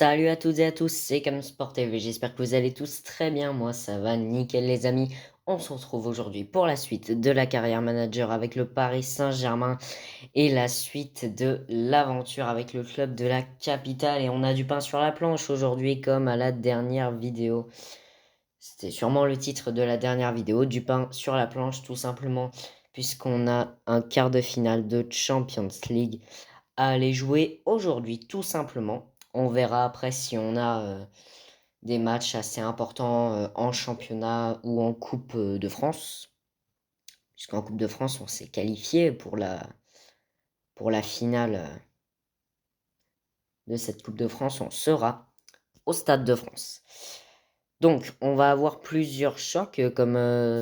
Salut à toutes et à tous, c'est Cam Sport TV, j'espère que vous allez tous très bien, moi ça va nickel les amis. On se retrouve aujourd'hui pour la suite de la carrière manager avec le Paris Saint-Germain et la suite de l'aventure avec le club de la capitale. Et on a du pain sur la planche aujourd'hui comme à la dernière vidéo. C'était sûrement le titre de la dernière vidéo, du pain sur la planche tout simplement, puisqu'on a un quart de finale de Champions League à aller jouer aujourd'hui, tout simplement. On verra après si on a des matchs assez importants en championnat ou en Coupe de France. Puisqu'en Coupe de France, on s'est qualifié pour la finale de cette Coupe de France. On sera au Stade de France. Donc, on va avoir plusieurs chocs comme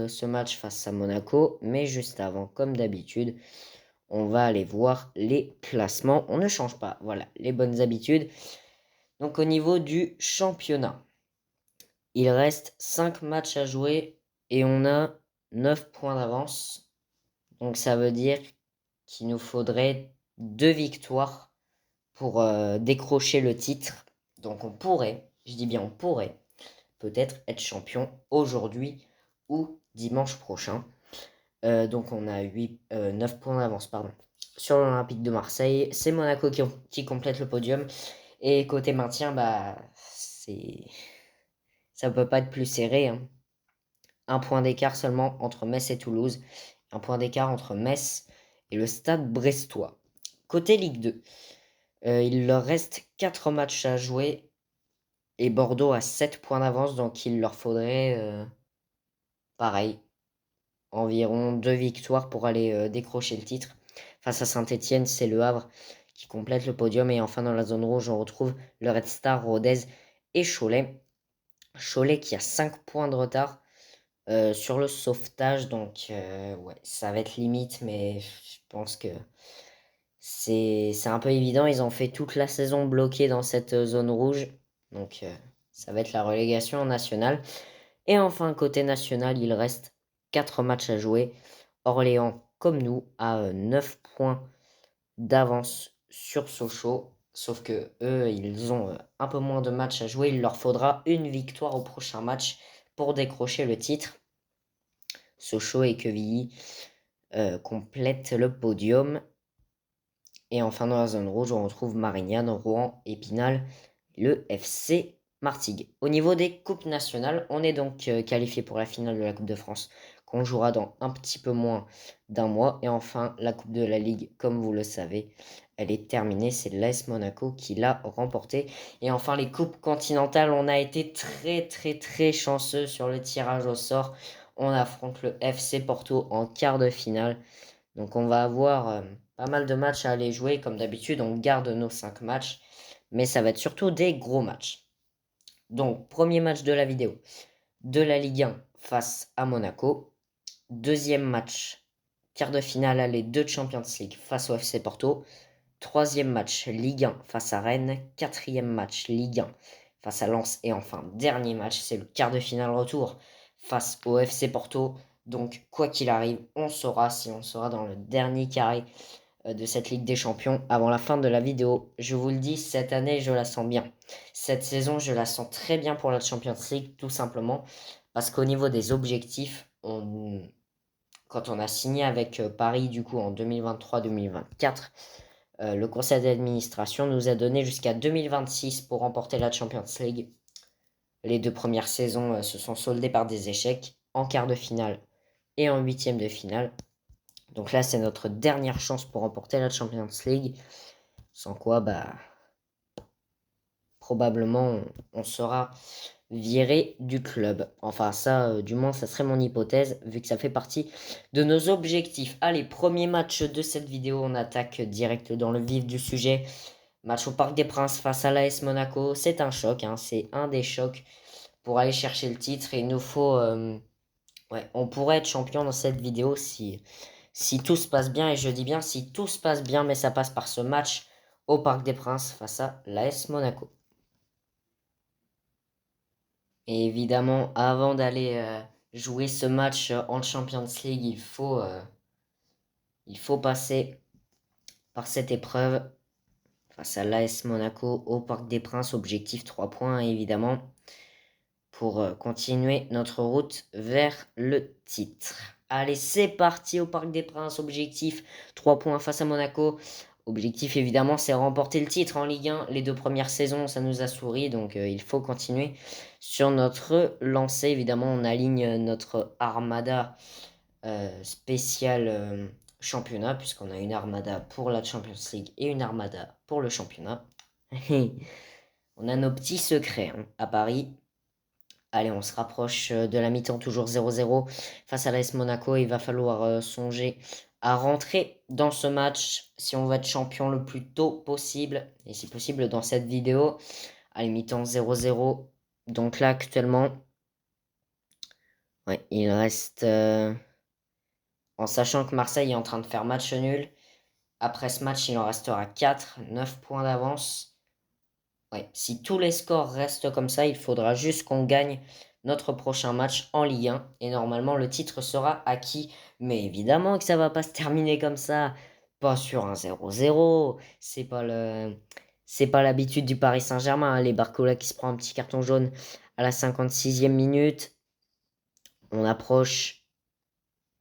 ce match face à Monaco. Mais juste avant, comme d'habitude, on va aller voir les classements. On ne change pas, voilà, les bonnes habitudes. Donc au niveau du championnat, il reste 5 matchs à jouer et on a 9 points d'avance. Donc ça veut dire qu'il nous faudrait 2 victoires pour décrocher le titre. Donc on pourrait, je dis bien on pourrait, peut-être être champion aujourd'hui ou dimanche prochain. Donc on a 9 points d'avance pardon, sur l'Olympique de Marseille. C'est Monaco qui complète le podium. Et côté maintien, bah, ça peut pas être plus serré, hein. Un point d'écart seulement entre Metz et Toulouse. Un point d'écart entre Metz et le Stade brestois. Côté Ligue 2, il leur reste 4 matchs à jouer. Et Bordeaux a 7 points d'avance, donc il leur faudrait, pareil, environ 2 victoires pour aller décrocher le titre. Face à Saint-Etienne, c'est le Havre qui complète le podium. Et enfin, dans la zone rouge, on retrouve le Red Star, Rodez et Cholet. Cholet qui a 5 points de retard sur le sauvetage. Donc, ouais, ça va être limite, mais je pense que c'est un peu évident. Ils ont fait toute la saison bloquée dans cette zone rouge. Donc, ça va être la relégation nationale. Et enfin, côté national, il reste 4 matchs à jouer. Orléans, comme nous, a 9 points d'avance sur Sochaux. Sauf que eux, ils ont un peu moins de matchs à jouer. Il leur faudra une victoire au prochain match pour décrocher le titre. Sochaux et Quevilly complètent le podium. Et enfin, dans la zone rouge, on retrouve Marignane, Rouen, Épinal, le FC Martigues. Au niveau des coupes nationales, on est donc qualifié pour la finale de la Coupe de France, qu'on jouera dans un petit peu moins d'un mois. Et enfin, la Coupe de la Ligue, comme vous le savez, elle est terminée. C'est l'AS Monaco qui l'a remportée. Et enfin, les coupes continentales, on a été très très très chanceux sur le tirage au sort. On affronte le FC Porto en quart de finale. Donc on va avoir pas mal de matchs à aller jouer. Comme d'habitude, on garde nos 5 matchs. Mais ça va être surtout des gros matchs. Donc, premier match de la vidéo de la Ligue 1 face à Monaco. Deuxième match, quart de finale aller de Champions League face au FC Porto. Troisième match, Ligue 1 face à Rennes. Quatrième match, Ligue 1 face à Lens. Et enfin, dernier match, c'est le quart de finale retour face au FC Porto. Donc, quoi qu'il arrive, on saura si on sera dans le dernier carré de cette Ligue des Champions avant la fin de la vidéo. Je vous le dis, cette année, je la sens bien. Cette saison, je la sens très bien pour la Champions League, tout simplement parce qu'au niveau des objectifs, quand on a signé avec Paris, du coup, en 2023-2024, le conseil d'administration nous a donné jusqu'à 2026 pour remporter la Champions League. Les 2 premières saisons se sont soldées par des échecs en quart de finale et en huitième de finale. Donc là, c'est notre dernière chance pour remporter la Champions League. Sans quoi, bah, probablement, on sera viré du club. Enfin, ça, du moins, ça serait mon hypothèse, vu que ça fait partie de nos objectifs. Allez, premier match de cette vidéo, on attaque direct dans le vif du sujet. Match au Parc des Princes face à l'AS Monaco. C'est un choc, hein, c'est un des chocs pour aller chercher le titre. Et il nous faut... ouais, on pourrait être champion dans cette vidéo si tout se passe bien. Et je dis bien si tout se passe bien, mais ça passe par ce match au Parc des Princes face à l'AS Monaco. Et évidemment, avant d'aller jouer ce match en Champions League, il faut passer par cette épreuve face à l'AS Monaco au Parc des Princes. Objectif 3 points, évidemment, pour continuer notre route vers le titre. Allez, c'est parti au Parc des Princes. Objectif 3 points face à Monaco. Objectif, évidemment, c'est remporter le titre en Ligue 1. Les 2 premières saisons, ça nous a souri, donc il faut continuer sur notre lancée. Évidemment, on aligne notre armada spéciale championnat, puisqu'on a une armada pour la Champions League et une armada pour le championnat. On a nos petits secrets à Paris. Allez, on se rapproche de la mi-temps, toujours 0-0 face à l'AS Monaco. Il va falloir songer à rentrer dans ce match si on veut être champion le plus tôt possible. Et si possible dans cette vidéo. Allez, mi-temps 0-0. Donc là, actuellement, ouais, il reste... en sachant que Marseille est en train de faire match nul. Après ce match, il en restera 4, 9 points d'avance. Ouais, si tous les scores restent comme ça, il faudra juste qu'on gagne notre prochain match en Ligue 1. Et normalement, le titre sera acquis. Mais évidemment que ça va pas se terminer comme ça. Pas sur un 0-0. C'est pas l'habitude du Paris Saint-Germain. Les Barcola qui se prend un petit carton jaune à la 56e minute. On approche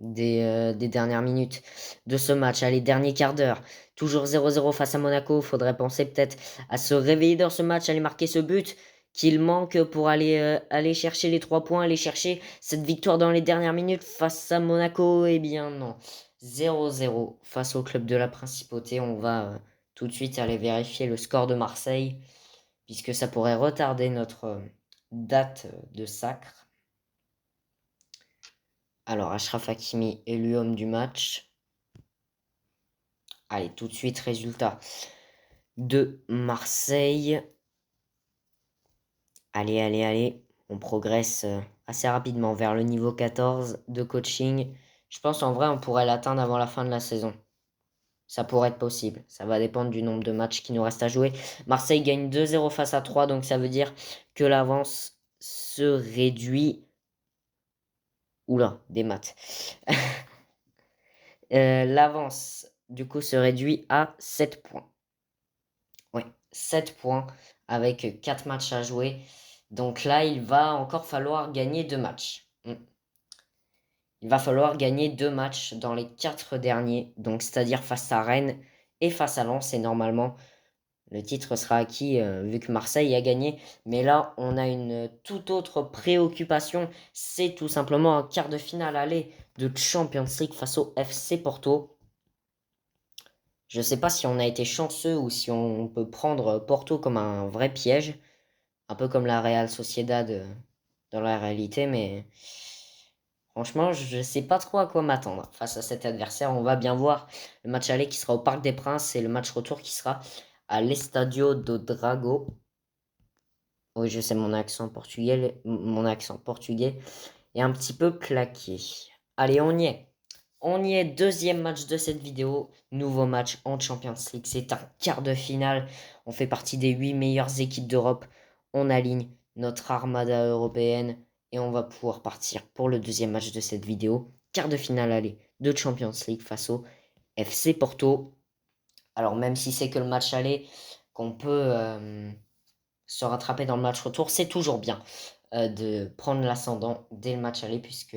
des dernières minutes de ce match. Allez, dernier quart d'heure. Toujours 0-0 face à Monaco. Faudrait penser peut-être à se réveiller dans ce match, aller marquer ce but qu'il manque pour aller chercher les 3 points, aller chercher cette victoire dans les dernières minutes face à Monaco. Eh bien non. 0-0 face au club de la Principauté. On va tout de suite aller vérifier le score de Marseille, puisque ça pourrait retarder notre date de sacre. Alors, Achraf Hakimi est l'homme du match. Allez, tout de suite, résultat de Marseille. Allez, allez, allez. On progresse assez rapidement vers le niveau 14 de coaching. Je pense en vrai, on pourrait l'atteindre avant la fin de la saison. Ça pourrait être possible. Ça va dépendre du nombre de matchs qui nous reste à jouer. Marseille gagne 2-0 face à 3, donc ça veut dire que l'avance se réduit. Oula, des maths. L'avance, du coup, se réduit à 7 points. Oui, 7 points avec 4 matchs à jouer. Donc là, il va encore falloir gagner 2 matchs. Il va falloir gagner 2 matchs dans les 4 derniers. Donc, c'est-à-dire face à Rennes et face à Lens. Et normalement, le titre sera acquis vu que Marseille a gagné. Mais là, on a une toute autre préoccupation. C'est tout simplement un quart de finale aller de Champions League face au FC Porto. Je ne sais pas si on a été chanceux ou si on peut prendre Porto comme un vrai piège. Un peu comme la Real Sociedad dans la réalité. Mais franchement, je ne sais pas trop à quoi m'attendre face à cet adversaire. On va bien voir le match aller qui sera au Parc des Princes et le match retour qui sera à l'Estadio do Dragão. Oui, je sais, mon accent portugais est un petit peu claqué. Allez, on y est. On y est, deuxième match de cette vidéo. Nouveau match en Champions League. C'est un quart de finale. On fait partie des 8 meilleures équipes d'Europe. On aligne notre armada européenne. Et on va pouvoir partir pour le deuxième match de cette vidéo. Quart de finale aller de Champions League face au FC Porto. Alors même si c'est que le match aller, qu'on peut se rattraper dans le match retour, c'est toujours bien de prendre l'ascendant dès le match aller, puisque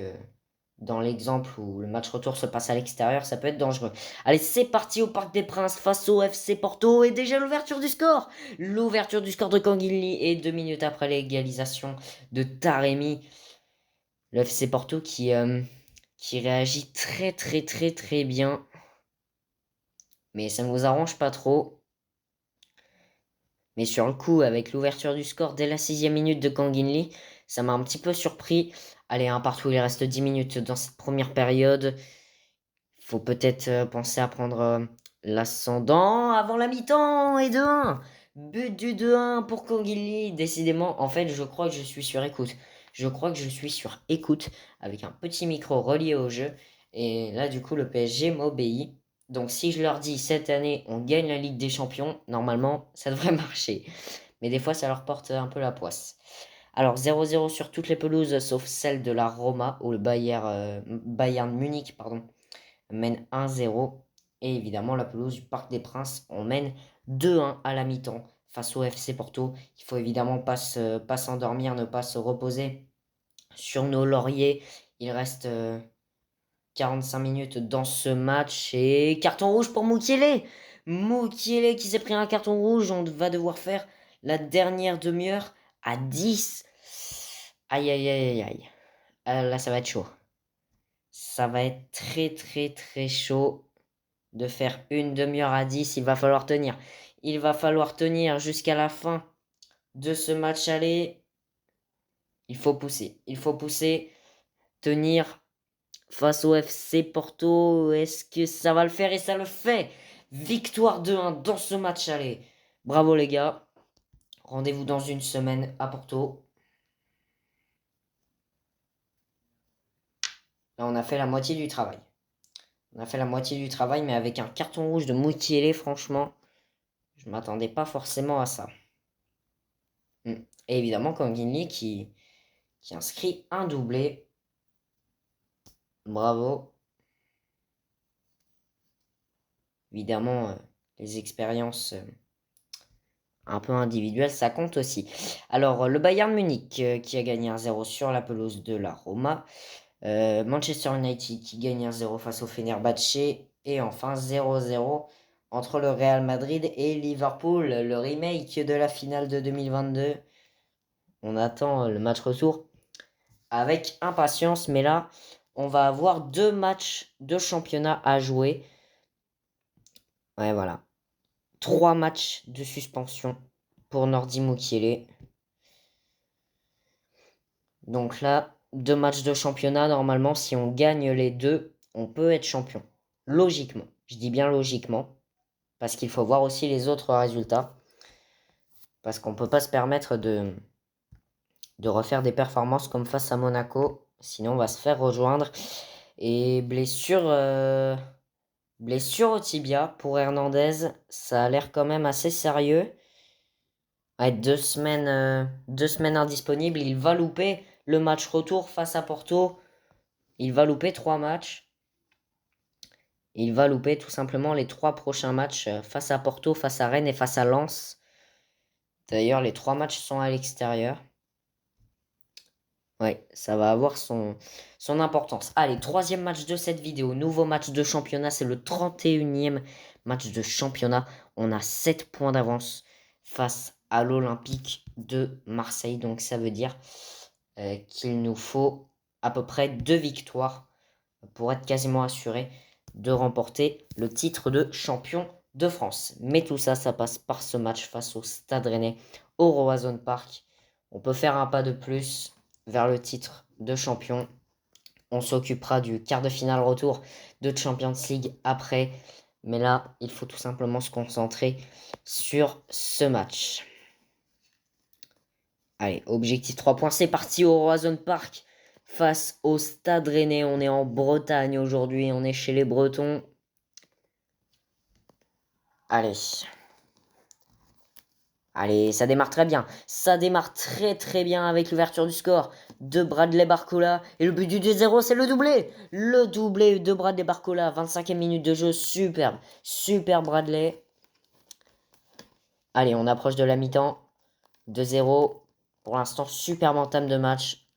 dans l'exemple où le match retour se passe à l'extérieur, ça peut être dangereux. Allez, c'est parti au Parc des Princes face au FC Porto. Et déjà l'ouverture du score. L'ouverture du score de Canguilly. Et 2 minutes après l'égalisation de Taremi. Le FC Porto qui réagit très très très très bien. Mais ça ne nous arrange pas trop. Mais sur le coup, avec l'ouverture du score dès la 6e minute de Canguilly, ça m'a un petit peu surpris. Allez, un partout, il reste 10 minutes dans cette première période. Il faut peut-être penser à prendre l'ascendant avant la mi-temps et 2-1. But du 2-1 pour Canguilly. Décidément, en fait, je crois que je suis sur écoute. Je crois que je suis sur écoute avec un petit micro relié au jeu. Et là, du coup, le PSG m'obéit. Donc si je leur dis cette année on gagne la Ligue des Champions, normalement ça devrait marcher. Mais des fois ça leur porte un peu la poisse. Alors 0-0 sur toutes les pelouses sauf celle de la Roma où le Bayern Munich mène 1-0. Et évidemment la pelouse du Parc des Princes on mène 2-1 à la mi-temps face au FC Porto. Il faut évidemment pas s'endormir, ne pas se reposer sur nos lauriers. Il reste 45 minutes dans ce match et carton rouge pour Mukiele. Mukiele qui s'est pris un carton rouge. On va devoir faire la dernière demi-heure à 10. Aïe, aïe, aïe, aïe, aïe. Là, ça va être chaud. Ça va être très, très, très chaud de faire une demi-heure à 10. Il va falloir tenir. Il va falloir tenir jusqu'à la fin de ce match aller. Il faut pousser. Il faut pousser. Tenir face au FC Porto. Est-ce que ça va le faire? Et ça le fait. Victoire 2-1 dans ce match aller. Bravo les gars. Rendez-vous dans une semaine à Porto. Là, on a fait la moitié du travail. On a fait la moitié du travail, mais avec un carton rouge de Mukiele, franchement, je ne m'attendais pas forcément à ça. Et évidemment, Kanginli qui inscrit un doublé. Bravo. Évidemment, les expériences un peu individuelles, ça compte aussi. Alors, le Bayern Munich qui a gagné 1-0 sur la pelouse de la Roma. Manchester United qui gagne 1-0 face au Fenerbahçe. Et enfin 0-0 entre le Real Madrid et Liverpool. Le remake de la finale de 2022. On attend le match retour avec impatience. Mais là, on va avoir 2 matchs de championnat à jouer. Ouais, voilà. 3 matchs de suspension pour Nordi Mukiele. Donc là, 2 matchs de championnat. Normalement, si on gagne les 2, on peut être champion. Logiquement. Je dis bien logiquement. Parce qu'il faut voir aussi les autres résultats. Parce qu'on ne peut pas se permettre de refaire des performances comme face à Monaco. Sinon, on va se faire rejoindre. Et blessure au tibia pour Hernandez. Ça a l'air quand même assez sérieux. Ouais, 2 semaines indisponibles. Il va louper le match retour face à Porto. Il va louper 3 matchs. Il va louper tout simplement les 3 prochains matchs face à Porto, face à Rennes et face à Lens. D'ailleurs, les 3 matchs sont à l'extérieur. Ouais, ça va avoir son importance. Allez, 3e match de cette vidéo. Nouveau match de championnat. C'est le 31e match de championnat. On a 7 points d'avance face à l'Olympique de Marseille. Donc ça veut dire qu'il nous faut à peu près 2 victoires pour être quasiment assuré de remporter le titre de champion de France. Mais tout ça, ça passe par ce match face au Stade Rennais, au Roazhon Park. On peut faire un pas de plus vers le titre de champion. On s'occupera du quart de finale retour de Champions League après. Mais là, il faut tout simplement se concentrer sur ce match. Allez, objectif 3 points, c'est parti au Roazhon Park face au Stade Rennais. On est en Bretagne aujourd'hui, on est chez les Bretons. Allez. Allez, ça démarre très bien. Ça démarre très très bien avec l'ouverture du score de Bradley Barcola. Et le but du 2-0, c'est le doublé. Le doublé de Bradley Barcola. 25e minute de jeu. Superbe. Super Bradley. Allez, on approche de la mi-temps. 2-0. Pour l'instant, superbe entame de match.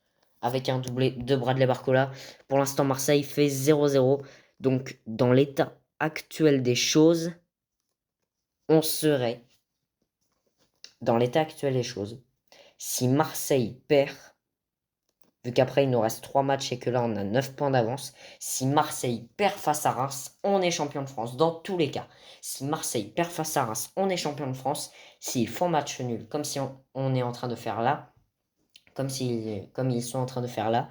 Avec un doublé de Bradley Barcola. Pour l'instant, Marseille fait 0-0. Donc, dans l'état actuel des choses, on serait... Dans l'état actuel des choses, si Marseille perd, vu qu'après il nous reste 3 matchs et que là on a 9 points d'avance, si Marseille perd face à Reims, on est champion de France. Dans tous les cas, si Marseille perd face à Reims, on est champion de France. S'ils font match nul, comme si on est en train de faire là, comme ils sont en train de faire là,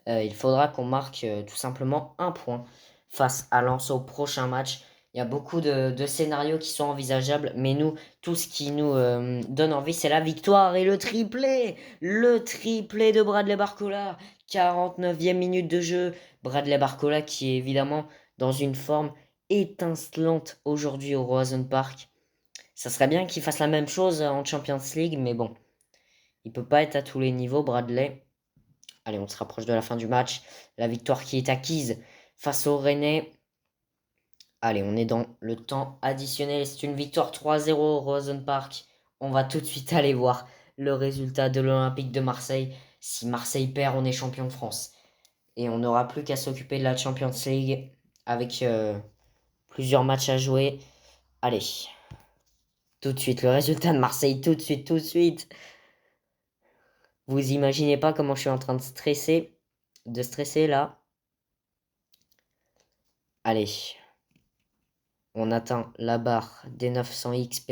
il faudra qu'on marque tout simplement un point face à Lens au prochain match. Il y a beaucoup de scénarios qui sont envisageables, mais nous, tout ce qui nous donne envie, c'est la victoire et le triplé. Le triplé de Bradley Barcola. 49e minute de jeu. Bradley Barcola qui est évidemment dans une forme étincelante aujourd'hui au Roazhon Park. Ça serait bien qu'il fasse la même chose en Champions League, mais bon, il peut pas être à tous les niveaux, Bradley. Allez, on se rapproche de la fin du match. La victoire qui est acquise face au Rennais. Allez, on est dans le temps additionnel. C'est une victoire 3-0 au Rosen Park. On va tout de suite aller voir le résultat de l'Olympique de Marseille. Si Marseille perd, on est champion de France. Et on n'aura plus qu'à s'occuper de la Champions League avec plusieurs matchs à jouer. Allez, tout de suite, le résultat de Marseille, tout de suite, tout de suite. Vous imaginez pas comment je suis en train de stresser là. Allez, on atteint la barre des 900 XP.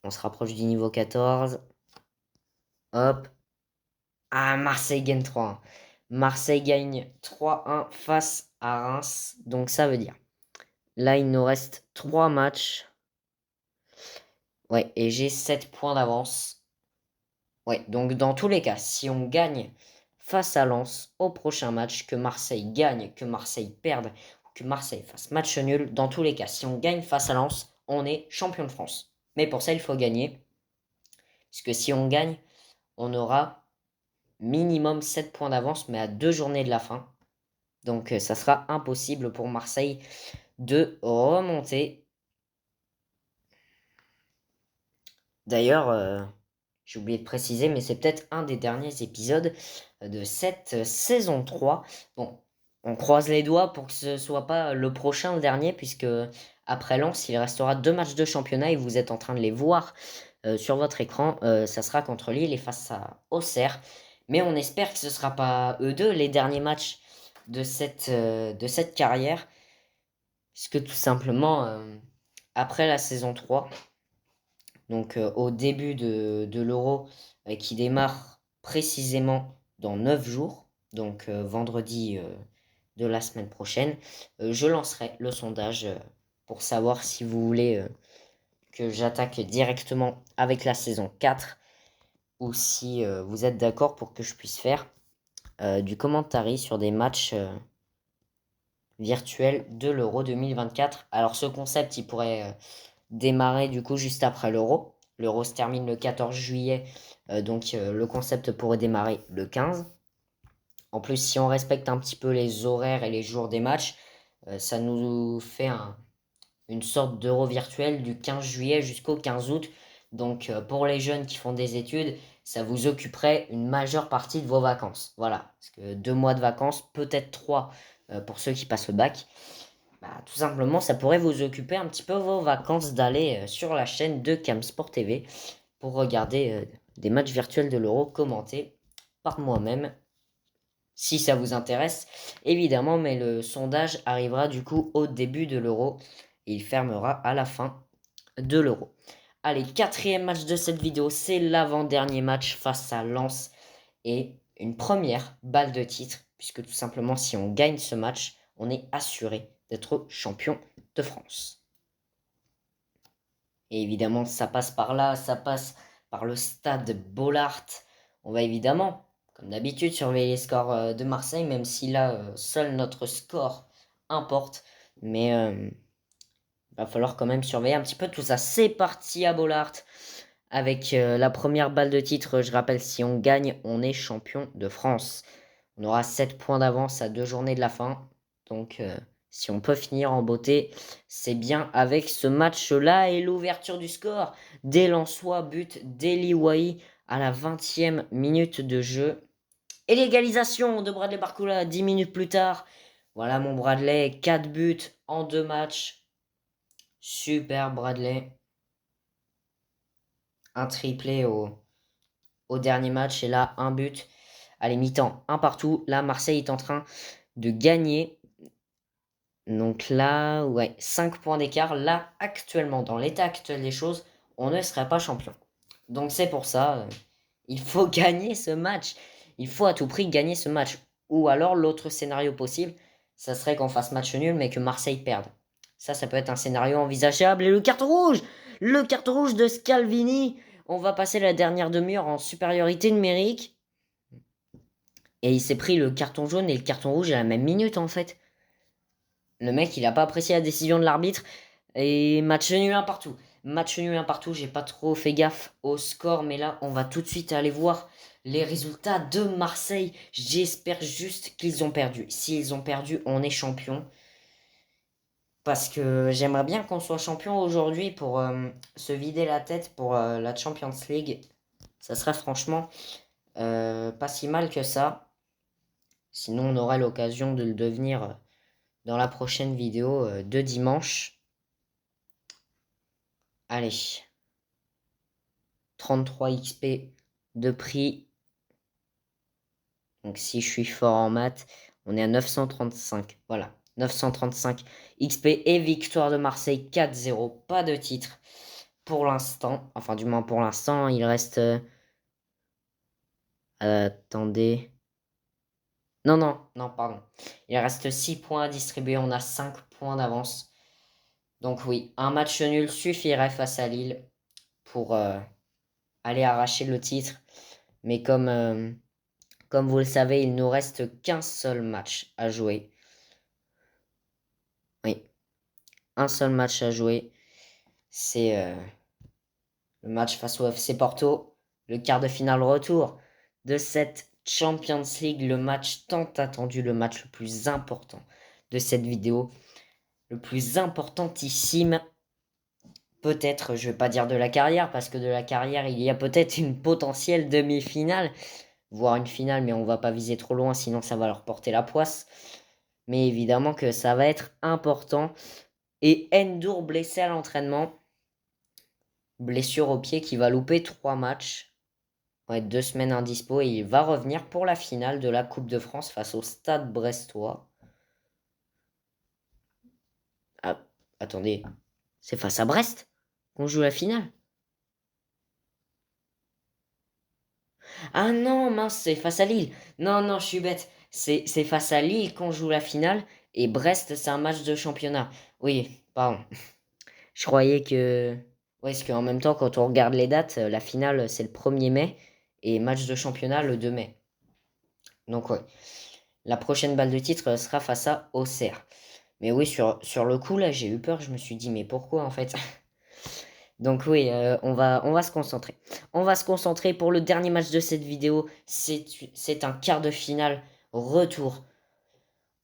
On se rapproche du niveau 14. Hop. Ah, Marseille gagne 3-1. Marseille gagne 3-1 face à Reims. Donc ça veut dire, là il nous reste 3 matchs. Ouais, et j'ai 7 points d'avance. Ouais, donc dans tous les cas, si on gagne face à Lens au prochain match, que Marseille gagne, que Marseille perde, ou que Marseille fasse match nul, dans tous les cas, si on gagne face à Lens, on est champion de France. Mais pour ça, il faut gagner. Parce que si on gagne, on aura minimum 7 points d'avance, mais à 2 journées de la fin. Donc ça sera impossible pour Marseille de remonter. D'ailleurs, j'ai oublié de préciser, mais c'est peut-être un des derniers épisodes de cette saison 3. Bon, on croise les doigts pour que ce ne soit pas le prochain, le dernier, puisque après Lens, il restera 2 matchs de championnat et vous êtes en train de les voir sur votre écran. Ça sera contre Lille et face à Auxerre. Mais on espère que ce ne sera pas eux deux les derniers matchs de cette carrière. Parce que tout simplement, après la saison 3, donc au début de l'Euro, qui démarre précisément dans 9 jours, donc vendredi de la semaine prochaine, je lancerai le sondage pour savoir si vous voulez que j'attaque directement avec la saison 4 ou si vous êtes d'accord pour que je puisse faire du commentary sur des matchs virtuels de l'Euro 2024. Alors ce concept, il pourrait démarrer du coup juste après l'Euro. L'Euro se termine le 14 juillet, donc le concept pourrait démarrer le 15. En plus, si on respecte un petit peu les horaires et les jours des matchs, ça nous fait une sorte d'Euro virtuel du 15 juillet jusqu'au 15 août. Donc pour les jeunes qui font des études, ça vous occuperait une majeure partie de vos vacances. Voilà, parce que 2 mois de vacances, peut-être 3 pour ceux qui passent le bac. Bah, tout simplement, ça pourrait vous occuper un petit peu vos vacances d'aller sur la chaîne de Camsport TV pour regarder des matchs virtuels de l'Euro commentés par moi-même. Si ça vous intéresse, évidemment, mais le sondage arrivera du coup au début de l'Euro et il fermera à la fin de l'Euro. Allez, 4e match de cette vidéo, c'est l'avant-dernier match face à Lens et une première balle de titre, puisque tout simplement, si on gagne ce match, on est assuré d'être champion de France. Et évidemment, ça passe par là, ça passe par le stade Bollaert. On va évidemment, comme d'habitude, surveiller les scores de Marseille, même si là, seul notre score importe. Mais il va falloir quand même surveiller un petit peu tout ça. C'est parti à Bollaert avec la première balle de titre. Je rappelle, si on gagne, on est champion de France. On aura 7 points d'avance à 2 journées de la fin. Donc, si on peut finir en beauté, c'est bien avec ce match-là. Et l'ouverture du score, des Lensois, but d'Eli Wahi à la 20e minute de jeu. Et l'égalisation de Bradley Barcola 10 minutes plus tard. Voilà mon Bradley, 4 buts en 2 matchs. Super Bradley. Un triplé au dernier match et là, un but. Allez, mi-temps, un partout. Là, Marseille est en train de gagner. Donc là, ouais, 5 points d'écart. Là, actuellement, dans l'état actuel des choses, on ne serait pas champion. Donc c'est pour ça, il faut gagner ce match. Il faut à tout prix gagner ce match. Ou alors, l'autre scénario possible, ça serait qu'on fasse match nul, mais que Marseille perde. Ça peut être un scénario envisageable. Et le carton rouge! Le carton rouge de Scalvini! On va passer la dernière demi-heure en supériorité numérique. Et il s'est pris le carton jaune et le carton rouge à la même minute, en fait. Le mec, il n'a pas apprécié la décision de l'arbitre. Et match nul un partout. Match nul un partout. J'ai pas trop fait gaffe au score. Mais là, on va tout de suite aller voir les résultats de Marseille. J'espère juste qu'ils ont perdu. S'ils ont perdu, on est champion. parce que j'aimerais bien qu'on soit champion aujourd'hui pour se vider la tête pour la Champions League. Ça serait franchement pas si mal que ça. Sinon, on aura l'occasion de le devenir dans la prochaine vidéo de dimanche. Allez, 33 XP de prix. Donc si je suis fort en maths, on est à 935. Voilà, 935 XP et victoire de Marseille 4-0. Pas de titre pour l'instant. Enfin, du moins pour l'instant, il reste... attendez. Non, non, non, pardon. Il reste 6 points à distribuer. On a 5 points d'avance. Donc oui, un match nul suffirait face à Lille pour aller arracher le titre. Mais comme vous le savez, il nous reste qu'un seul match à jouer. Oui, un seul match à jouer. C'est le match face au FC Porto. Le quart de finale retour de cette Champions League. Le match tant attendu, le match le plus important de cette vidéo. Le plus importantissime. Peut-être, je vais pas dire de la carrière, parce que de la carrière, il y a peut-être une potentielle demi-finale, voire une finale, mais on va pas viser trop loin, sinon ça va leur porter la poisse. Mais évidemment que ça va être important. Et Ndour blessé à l'entraînement. Blessure au pied qui va louper 3 matchs. Ouais, 2 semaines indispo et il va revenir pour la finale de la Coupe de France face au Stade Brestois. Ah, attendez, c'est face à Brest qu'on joue la finale? Ah non, mince, c'est face à Lille. Non, non, je suis bête. C'est face à Lille qu'on joue la finale et Brest, c'est un match de championnat. Oui, pardon. Je croyais que... Ouais, parce qu'en même temps, quand on regarde les dates, la finale, c'est le 1er mai et match de championnat le 2 mai. Donc ouais, la prochaine balle de titre sera face à Auxerre. Mais oui, sur le coup, là, j'ai eu peur. Je me suis dit, mais pourquoi en fait? Donc oui, on va se concentrer. On va se concentrer pour le dernier match de cette vidéo. C'est un quart de finale retour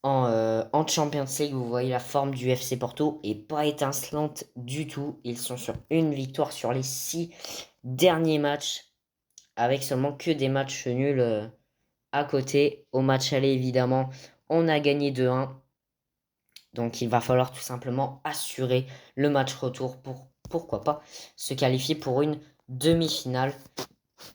en Champions League. Vous voyez la forme du FC Porto est pas étincelante du tout. Ils sont sur une victoire sur les 6 derniers matchs, avec seulement que des matchs nuls à côté. Au match aller, évidemment, on a gagné 2-1. Donc il va falloir tout simplement assurer le match retour pour, pourquoi pas, se qualifier pour une demi-finale.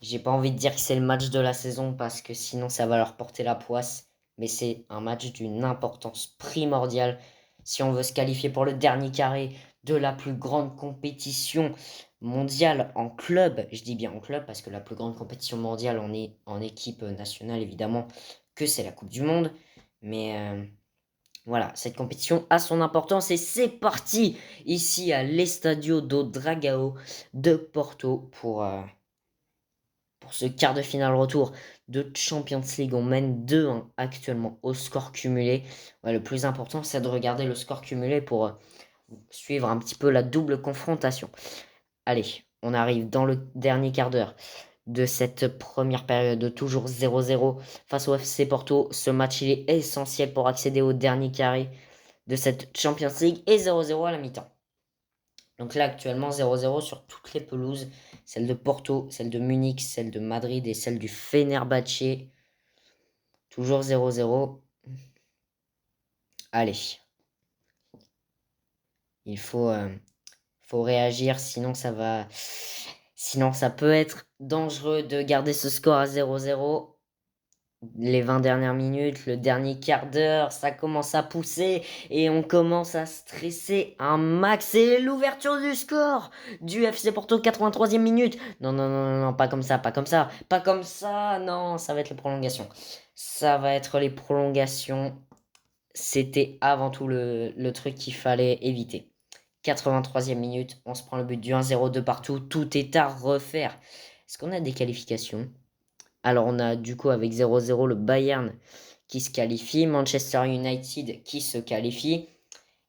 J'ai pas envie de dire que c'est le match de la saison parce que sinon ça va leur porter la poisse. Mais c'est un match d'une importance primordiale si on veut se qualifier pour le dernier carré de la plus grande compétition mondiale en club. Je dis bien en club parce que la plus grande compétition mondiale en équipe nationale évidemment que c'est la Coupe du Monde. Mais voilà, cette compétition a son importance et c'est parti ici à l'Estadio do Dragao de Porto pour ce quart de finale retour de Champions League. On mène 2-1 actuellement au score cumulé. Ouais, le plus important, c'est de regarder le score cumulé pour suivre un petit peu la double confrontation. Allez, on arrive dans le dernier quart d'heure de cette première période, toujours 0-0 face au FC Porto. Ce match, il est essentiel pour accéder au dernier carré de cette Champions League et 0-0 à la mi-temps. Donc là, actuellement, 0-0 sur toutes les pelouses. Celle de Porto, celle de Munich, celle de Madrid et celle du Fenerbahçe. Toujours 0-0. Allez. Il faut réagir, sinon Sinon, ça peut être dangereux de garder ce score à 0-0. Les 20 dernières minutes, le dernier quart d'heure, ça commence à pousser et on commence à stresser un max. Et l'ouverture du score du FC Porto, 83e minute. Non, non, non, non, non, pas comme ça, pas comme ça, pas comme ça. Non, ça va être les prolongations. Ça va être les prolongations. C'était avant tout le truc qu'il fallait éviter. 83e minute, on se prend le but du 1-0 de partout. Tout est à refaire. Est-ce qu'on a des qualifications? Alors on a du coup avec 0-0 le Bayern qui se qualifie, Manchester United qui se qualifie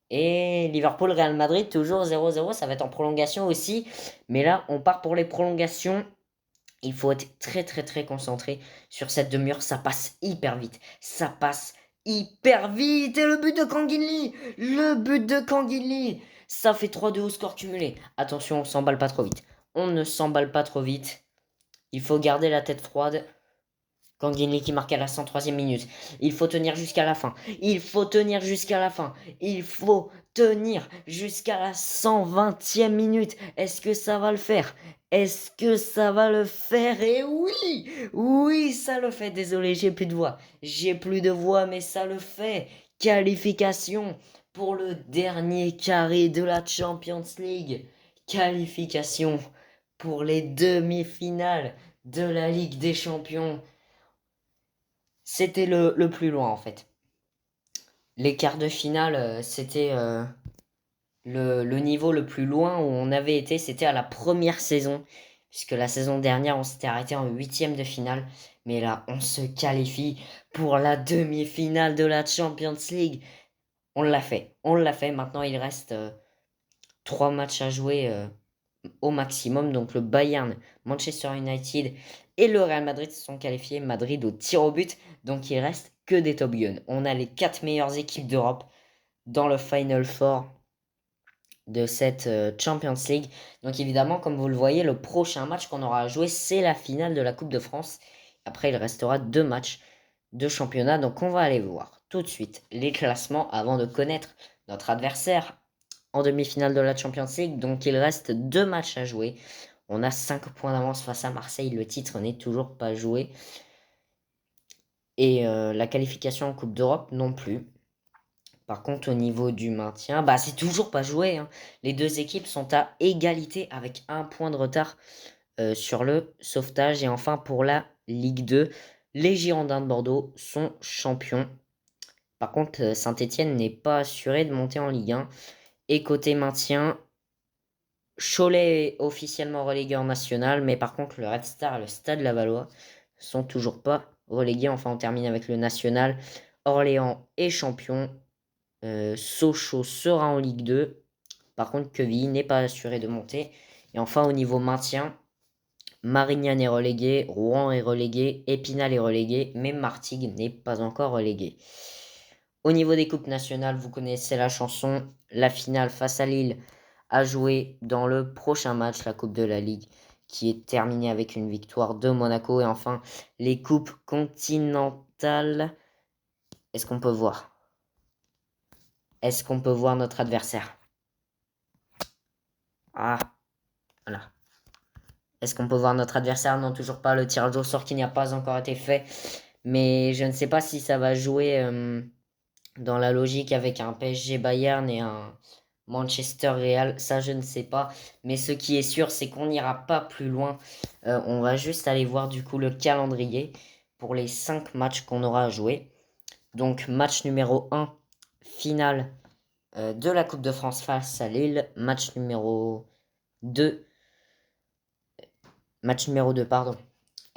et Liverpool Real Madrid toujours 0-0, ça va être en prolongation aussi. Mais là on part pour les prolongations. Il faut être très très très concentré sur cette demi-heure, ça passe hyper vite. Ça passe hyper vite. Et le but de Kanginli. Le but de Kanginli. Ça fait 3-2 au score cumulé. Attention, on s'emballe pas trop vite. On ne s'emballe pas trop vite. Il faut garder la tête froide. Kanginli qui marque à la 103e minute. Il faut tenir jusqu'à la fin. Il faut tenir jusqu'à la fin. Il faut tenir jusqu'à la 120e minute. Est-ce que ça va le faire? Est-ce que ça va le faire? Et oui! Oui, ça le fait. Désolé, j'ai plus de voix. J'ai plus de voix, mais ça le fait. Qualification pour le dernier carré de la Champions League. Qualification pour les demi-finales de la Ligue des Champions. C'était le plus loin en fait. Les quarts de finale, c'était le niveau le plus loin où on avait été, c'était à la première saison. Puisque la saison dernière, on s'était arrêté en huitième de finale. Mais là, on se qualifie pour la demi-finale de la Champions League. On l'a fait. On l'a fait. Maintenant, il reste 3 matchs à jouer au maximum. Donc le Bayern, Manchester United et le Real Madrid se sont qualifiés. Madrid au tir au but. Donc il reste que des Top Gun. On a les 4 meilleures équipes d'Europe dans le Final Four de cette Champions League. Donc évidemment, comme vous le voyez, le prochain match qu'on aura à jouer, c'est la finale de la Coupe de France. Après, il restera 2 matchs de championnat. Donc on va aller voir tout de suite les classements avant de connaître notre adversaire en demi-finale de la Champions League. Donc il reste 2 matchs à jouer. On a 5 points d'avance face à Marseille. Le titre n'est toujours pas joué. Et la qualification en Coupe d'Europe non plus. Par contre, au niveau du maintien, bah, c'est toujours pas joué, hein. Les deux équipes sont à égalité avec 1 point de retard sur le sauvetage. Et enfin, pour la Ligue 2, les Girondins de Bordeaux sont champions. Par contre, Saint-Étienne n'est pas assuré de monter en Ligue 1. Et côté maintien, Cholet est officiellement relégué en national, mais par contre, le Red Star et le Stade Lavallois sont toujours pas relégués. Enfin, on termine avec le national. Orléans est champion. Sochaux sera en Ligue 2. Par contre, Quevilly n'est pas assuré de monter. Et enfin, au niveau maintien, Marignane est relégué, Rouen est relégué, Épinal est relégué, mais Martigues n'est pas encore relégué. Au niveau des coupes nationales, vous connaissez la chanson. La finale face à Lille a joué dans le prochain match, la Coupe de la Ligue, qui est terminée avec une victoire de Monaco. Et enfin, les coupes continentales. Est-ce qu'on peut voir? Est-ce qu'on peut voir notre adversaire? Ah, voilà. Est-ce qu'on peut voir notre adversaire? Non, toujours pas. Le tirage au sort qui n'a pas encore été fait. Mais je ne sais pas si ça va jouer dans la logique avec un PSG Bayern et un Manchester Real. Ça, je ne sais pas. Mais ce qui est sûr, c'est qu'on n'ira pas plus loin. On va juste aller voir du coup le calendrier pour les 5 matchs qu'on aura à jouer. Donc, match numéro 1, finale de la Coupe de France face à Lille. Match numéro 2. Match numéro 2, pardon.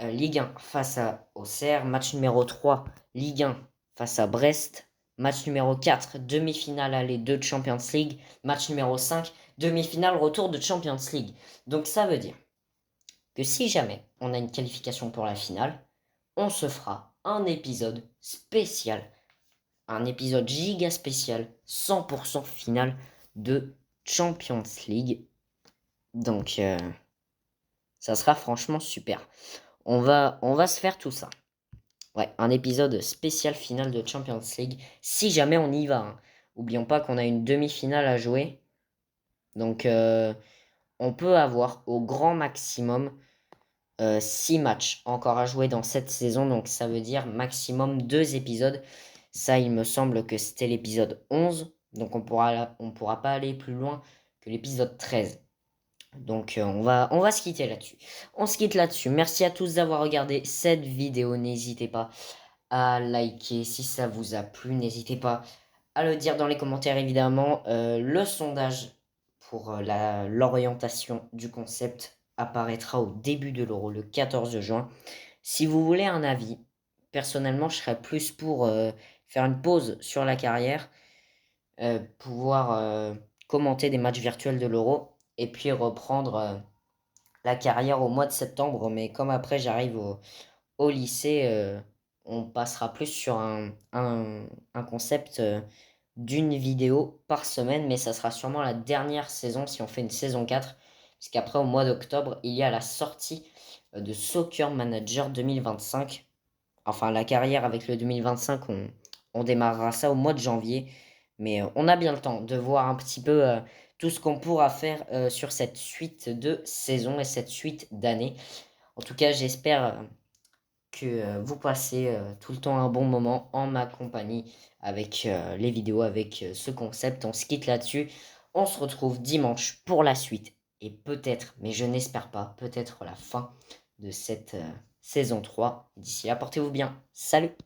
Ligue 1 face à Auxerre. Match numéro 3, Ligue 1 face à Brest. Match numéro 4, demi-finale aller de Champions League. Match numéro 5, demi-finale retour de Champions League. Donc ça veut dire que si jamais on a une qualification pour la finale, on se fera un épisode spécial. Un épisode giga spécial, 100% finale de Champions League. Donc ça sera franchement super. On va se faire tout ça. Ouais, un épisode spécial finale de Champions League. Si jamais on y va, hein. Oublions pas qu'on a une demi-finale à jouer. Donc on peut avoir au grand maximum 6 matchs encore à jouer dans cette saison. Donc ça veut dire maximum 2 épisodes. Ça, il me semble que c'était l'épisode 11. Donc on pourra pas aller plus loin que l'épisode 13. Donc on va se quitter là-dessus. On se quitte là-dessus. Merci à tous d'avoir regardé cette vidéo. N'hésitez pas à liker si ça vous a plu. N'hésitez pas à le dire dans les commentaires évidemment. Le sondage pour l'orientation du concept apparaîtra au début de l'Euro le 14 juin. Si vous voulez un avis, personnellement je serais plus pour faire une pause sur la carrière, pouvoir commenter des matchs virtuels de l'Euro et puis reprendre la carrière au mois de septembre. Mais comme après j'arrive au lycée, on passera plus sur un concept d'une vidéo par semaine, mais ça sera sûrement la dernière saison si on fait une saison 4, puisqu'après, au mois d'octobre, il y a la sortie de Soccer Manager 2025. Enfin, la carrière avec le 2025, on démarrera ça au mois de janvier. Mais on a bien le temps de voir un petit peu tout ce qu'on pourra faire sur cette suite de saison et cette suite d'années. En tout cas, j'espère que vous passez tout le temps un bon moment en ma compagnie avec les vidéos, avec ce concept. On se quitte là-dessus. On se retrouve dimanche pour la suite. Et peut-être, mais je n'espère pas, peut-être la fin de cette saison 3. D'ici là, portez-vous bien. Salut!